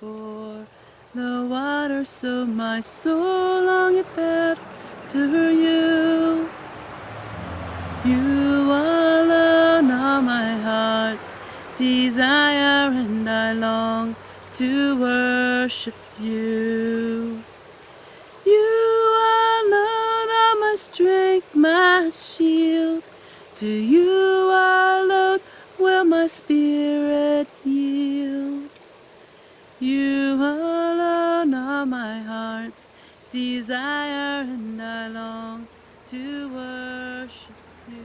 for the water, so my soul longeth after you. You alone are my heart's desire, and I long to worship you. You alone are my strength, my shield. To you alone will my spirit yield. You alone are my heart's desire, and I long to worship you.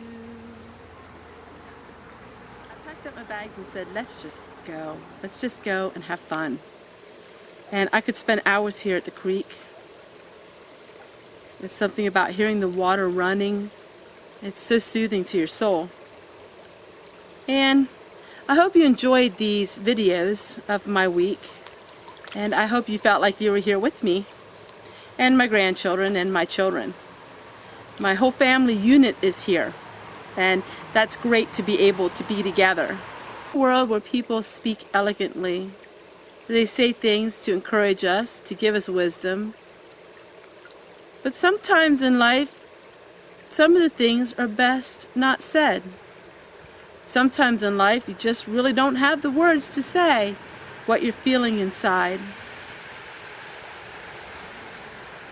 I packed up my bags and said, let's just go. Let's just go and have fun. And I could spend hours here at the creek. It's something about hearing the water running. It's so soothing to your soul. And I hope you enjoyed these videos of my week. And I hope you felt like you were here with me and my grandchildren and my children. My whole family unit is here. And that's great to be able to be together. A world where people speak elegantly. They say things to encourage us, to give us wisdom. But sometimes in life, some of the things are best not said. Sometimes in life, you just really don't have the words to say what you're feeling inside.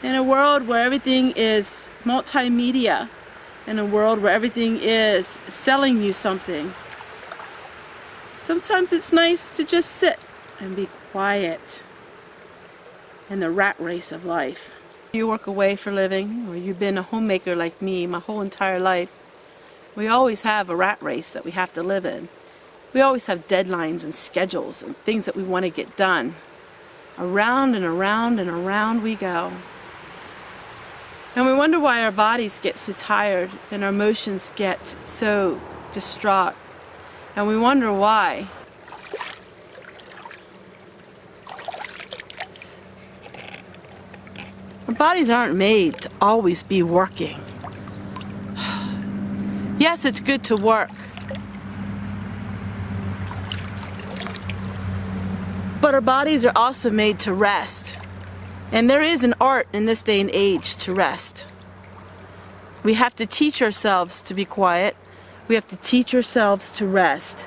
In a world where everything is multimedia, in a world where everything is selling you something, sometimes it's nice to just sit and be quiet in the rat race of life. You work away for a living, or you've been a homemaker like me my whole entire life, we always have a rat race that we have to live in. We always have deadlines and schedules and things that we want to get done. Around and around and around we go. And we wonder why our bodies get so tired and our emotions get so distraught. And we wonder why. Our bodies aren't made to always be working. Yes, it's good to work. But our bodies are also made to rest. And there is an art in this day and age to rest. We have to teach ourselves to be quiet. We have to teach ourselves to rest.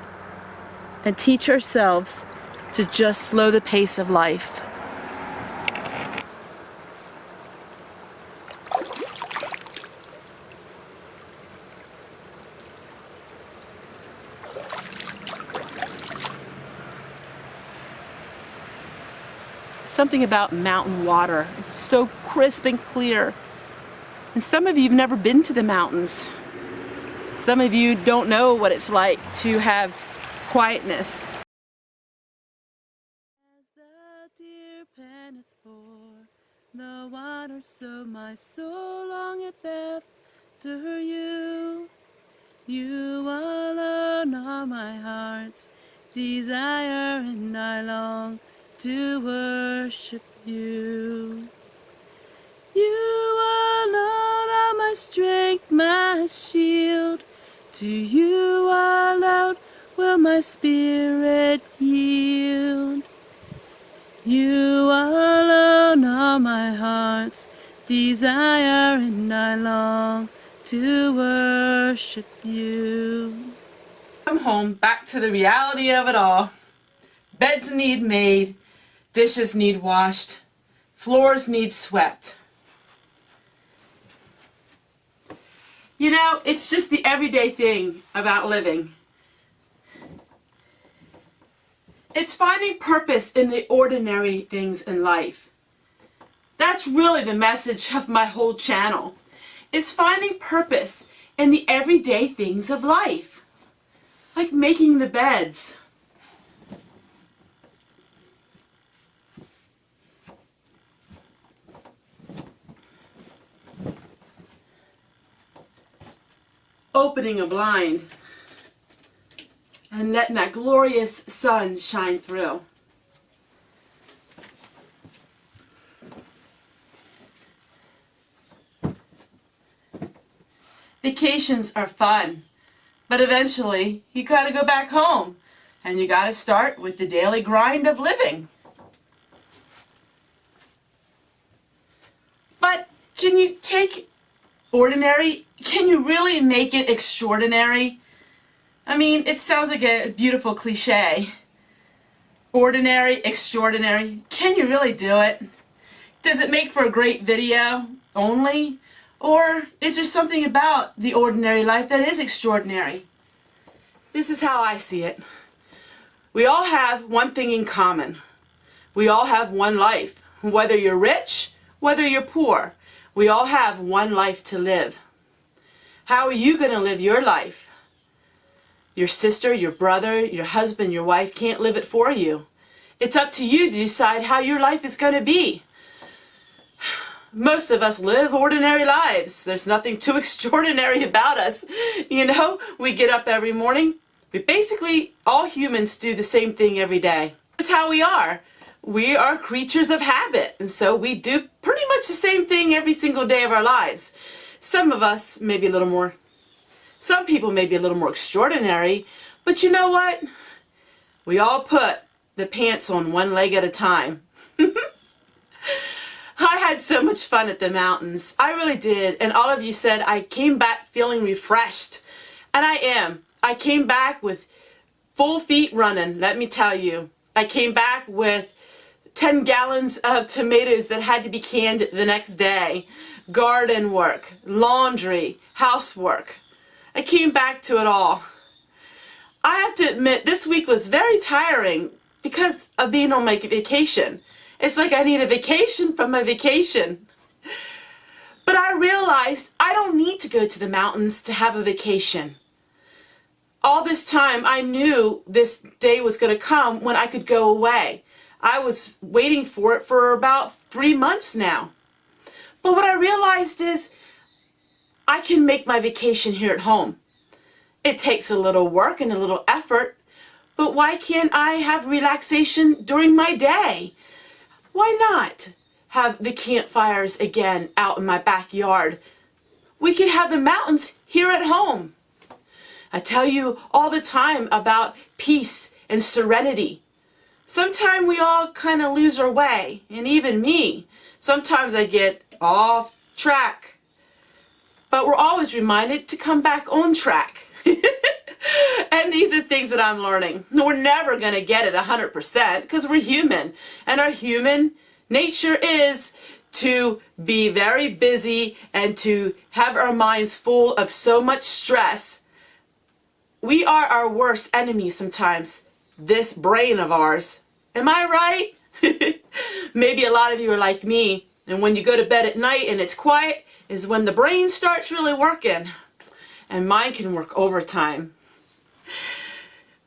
And teach ourselves to just slow the pace of life. Something about mountain water. It's so crisp and clear. And some of you have never been to the mountains. Some of you don't know what it's like to have quietness. As the deer panteth for the water, so my soul longeth after you. You alone are my heart's desire, and I long to worship you. You alone are my strength, my shield. To you alone will my spirit yield. You alone are my heart's desire, and I long to worship you. Come home, back to the reality of it all. Beds need made. Dishes need washed, floors need swept. You know, it's just the everyday thing about living. It's finding purpose in the ordinary things in life. That's really the message of my whole channel, is finding purpose in the everyday things of life. Like making the beds. Opening a blind and letting that glorious sun shine through. Vacations are fun, but eventually you gotta go back home and you gotta start with the daily grind of living. But can you take ordinary, can you really make it extraordinary? I mean, it sounds like a beautiful cliche. Ordinary, extraordinary. Can you really do it? Does it make for a great video only? Or is there something about the ordinary life that is extraordinary? This is how I see it. We all have one thing in common. We all have one life. Whether you're rich, whether you're poor, we all have one life to live. How are you going to live your life? Your sister, your brother, your husband, your wife can't live it for you. It's up to you to decide how your life is going to be. Most of us live ordinary lives. There's nothing too extraordinary about us. You know, we get up every morning. Basically, all humans do the same thing every day. That's how we are. We are creatures of habit, and so we do pretty much the same thing every single day of our lives. Some of us may be a little more, some people may be a little more extraordinary, but you know what? We all put the pants on one leg at a time. I had so much fun at the mountains. I really did, and all of you said I came back feeling refreshed, and I am. I came back with full feet running, let me tell you. I came back with 10 gallons of tomatoes that had to be canned the next day, garden work, laundry, housework. I came back to it all. I have to admit, this week was very tiring because of being on my vacation. It's like I need a vacation from my vacation. But I realized I don't need to go to the mountains to have a vacation. All this time I knew this day was going to come when I could go away. I was waiting for it for about 3 months now. But what I realized is I can make my vacation here at home. It takes a little work and a little effort, but why can't I have relaxation during my day? Why not have the campfires again out in my backyard? We can have the mountains here at home. I tell you all the time about peace and serenity. Sometimes we all kind of lose our way, and even me. Sometimes I get off track. But we're always reminded to come back on track. And these are things that I'm learning. We're never going to get it 100% because we're human. And our human nature is to be very busy and to have our minds full of so much stress. We are our worst enemies sometimes. This brain of ours. Am I right? Maybe a lot of you are like me, and when you go to bed at night and it's quiet is when the brain starts really working, and mine can work overtime.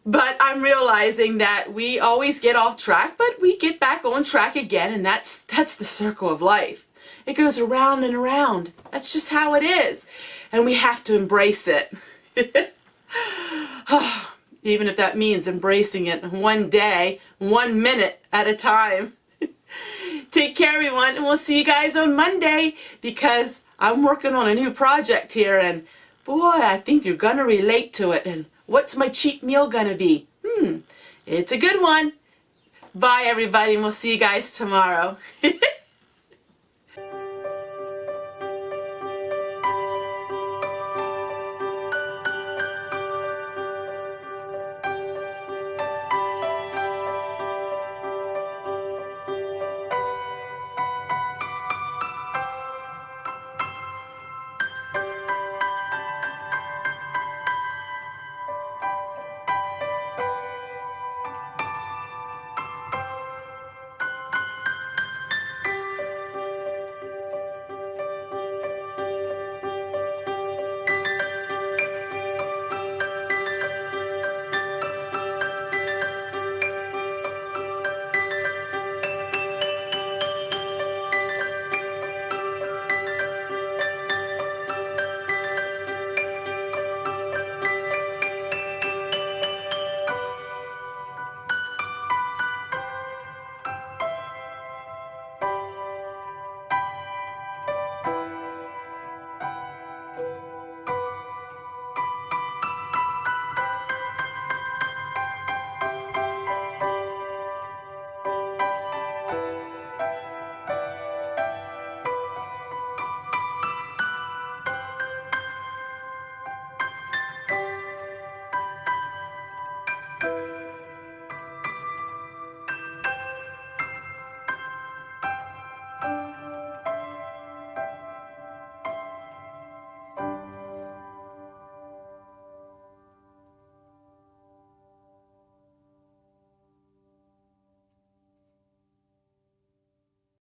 But I'm realizing that we always get off track, but we get back on track again, and that's the circle of life. It goes around and around. That's just how it is, and we have to embrace it. Even if that means embracing it one day, 1 minute at a time. Take care, everyone, and we'll see you guys on Monday because I'm working on a new project here, and boy, I think you're going to relate to it. And what's my cheap meal going to be? It's a good one. Bye, everybody, and we'll see you guys tomorrow.